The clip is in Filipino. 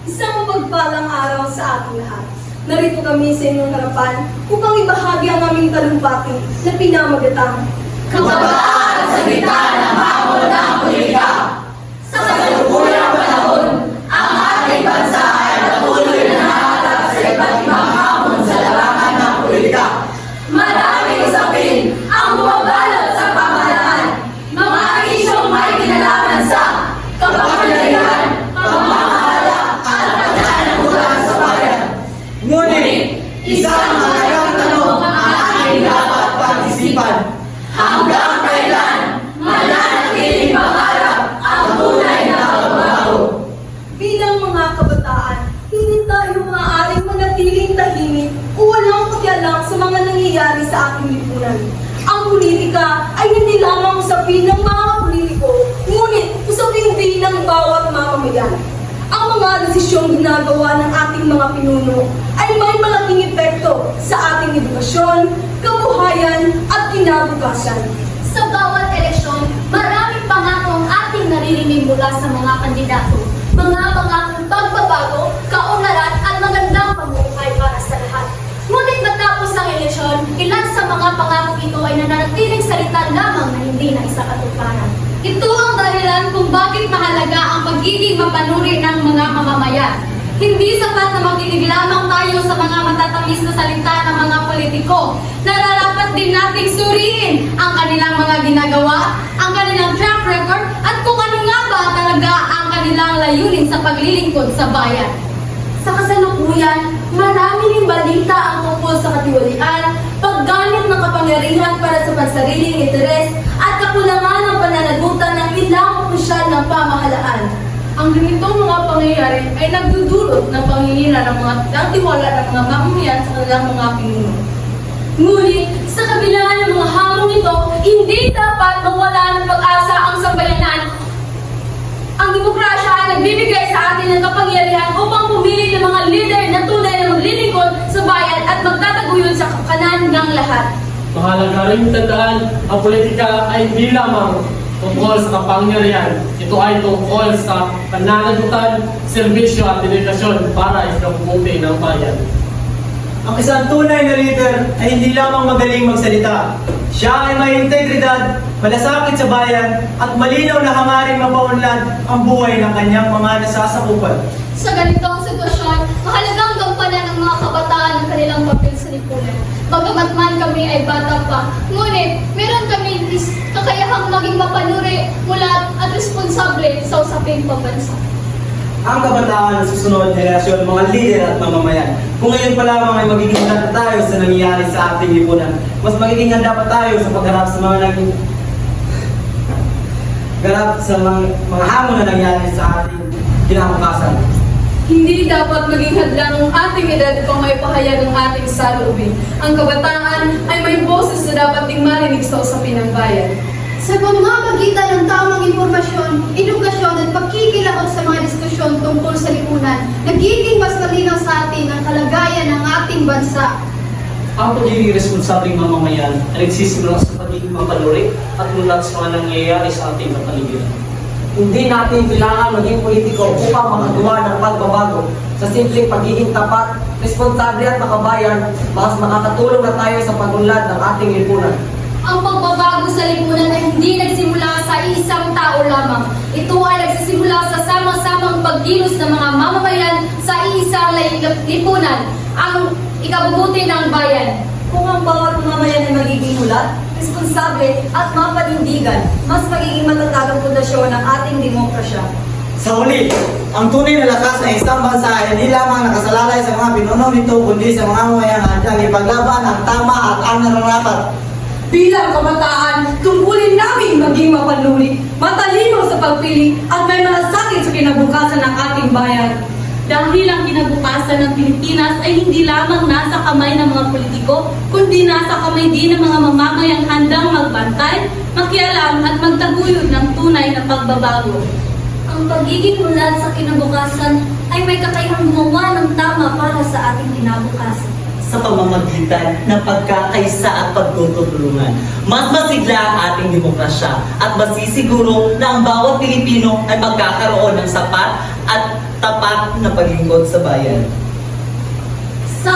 Isang mapagpalang araw sa ating lahat. Narito kami sa inyong harapan upang ibahagi ang aming talumpati na pinamagatang Kabataan sa gitna ng hamon ng politika. Sa kasalukuyang panahon, ang ating bansa ay patuloy na nakaharap sa iba't ibang hamon sa larangan ng politika. Maraming usapin ang bumabalot sa pamahalaan. Mga isyong may kinalaman sa kapangyarihan, pamamahala at pagkakanulan sa bayan. Ngunit, isang mahalagang tanong ang ating dapat pag-isipan. Hanggang kailan mananatiling pangarap ang tunay na pagbabago? bilang mga kabataan, hindi tayo maaaring manatiling tahimik o walang pakialam sa mga nangyayari sa ating lipunan. Ang politika ay hindi lamang usapin ng mga politiko, ngunit usapin din ng bawat mamamayan. Ang mga desisyong ginagawa ng ating mga pinuno ay may malaking epekto sa ating edukasyon, kabuhayan at kinabukasan. Sa bawat eleksyon, maraming pangako ang ating naririnig mula sa mga kandidato. Mga pangakong pagbabago, kaunlaran at magandang pamumuhay para sa lahat. Ngunit matapos ang eleksyon, ilan sa mga pangako ito ay nananatiling salita lamang na hindi na isa katuparan. Ito ang dahilan kung bakit mahalaga ang pagiging mapanuri ng mga mamamayan. Hindi sapat na makinig lamang tayo sa mga matatamis na salita ng mga politiko. Nararapat din nating suriin ang kanilang mga ginagawa, ang kanilang track record, at kung ano nga ba talaga ang kanilang layunin sa paglilingkod sa bayan. Sa kasalukuyan, marami ring balita ang tungkol sa katiwalian, paggamit ng kapangyarihan para sa pansariling interes, at kakulangan ng pananagutan ng ilang opisyal ng pamahalaan. Ang ganitong mga pangyayari ay nagdudulot ng panghihina ng mga tiwala ng mga mamamayan sa kanilang mga pinuno. Ngunit, sa kabila ng mga hamon ito, hindi dapat mawala ng pag-asa ang sambayanan. Ang demokrasya ay nagbibigay sa atin ng kapangyarihan upang pumili ng mga leader na tunay na maglilingkod sa bayan at magtataguyod sa kapakanan ng lahat. Mahalaga rin tandaan, ang politika ay hindi lamang tungkol sa kapangyarihan. Ito ay tungkol sa pananagutan, serbisyo at dedikasyon para ikabubuti ng bayan. Ang isang tunay na leader ay hindi lamang magaling magsalita. Siya ay may integridad, malasakit sa bayan, at malinaw na hangaring mapaunlad ang buhay ng kanyang mga nasasakupan. Sa ganitong sitwasyon, mahalagang gampanan ng mga kabataan ang kanilang papel sa lipunan. Bagamat man kami ay bata pa, ngunit meron kami kakayahang maging mapanuri, mulat at responsable sa usaping pambansa. Ang kabataan ng susunod henerasyon, mga lider at mamamayan. Kung ngayon pa lamang ay magiging handa tayo sa nangyayari sa ating lipunan, mas magiging handa pa tayo sa pagharap sa mga hamon na nangyayari sa ating kinabukasan. Hindi dapat maging hadlang ang ating edad upang may pahayag ng ating saloobin. Ang kabataan ay may boses na dapat ding marinig sa usapin ng bayan. Sa pamamagitan ng tamang impormasyon, edukasyon at pagkikilahok sa mga diskusyon tungkol sa lipunan, nagiging mas malinaw sa atin ang kalagayan ng ating bansa. Ang pagiging responsabling mamamayan ay nagsisimula sa pagiging mapanuri at mulat sa mga nangyayari sa ating kapaligiran. Hindi natin kailangan maging politiko upang makagawa ng pagbabago. Sa simpleng pagiging tapat, responsable at makabayan, mas makakatulong na tayo sa pagunlad ng ating lipunan. Ang pagbabago sa lipunan ay hindi nagsimula sa isang tao lamang. Ito ay nagsisimula sa sama-samang pagkilos ng mga mamamayan sa isang lipunan, ang ikabubuti ng bayan. Kung ang bawat mamamayan ay magiging mulat, responsable at mapanindigan, mas magiging matatag ang pundasyon ng ating demokrasya. Sa huli, ang tunay na lakas ng isang bansa ay hindi lamang nakasalalay sa mga pinuno nito, kundi sa mga mamamayang handang ipaglaban ang tama at ang nararapat. Bilang kabataan, tungkulin namin maging mapanuri, matalino sa pagpili at may malasakit sa kinabukasan ng ating bayan. Dahil ang kinabukasan ng Pilipinas ay hindi lamang nasa kamay ng mga politiko, kundi nasa kamay din ng mga mamamayang handang magbantay, makialam at magtaguyod ng tunay na pagbabago. Ang pagiging mulat sa kinabukasan ay may kakayahang gumawa ng tama para sa ating kinabukasan. Sa pamamagitan ng pagkakaisa at pagtutulungan, mas masigla ang ating demokrasya at masisiguro na ang bawat Pilipino ay magkakaroon ng sapat at tapat na paglingkod sa bayan. Sa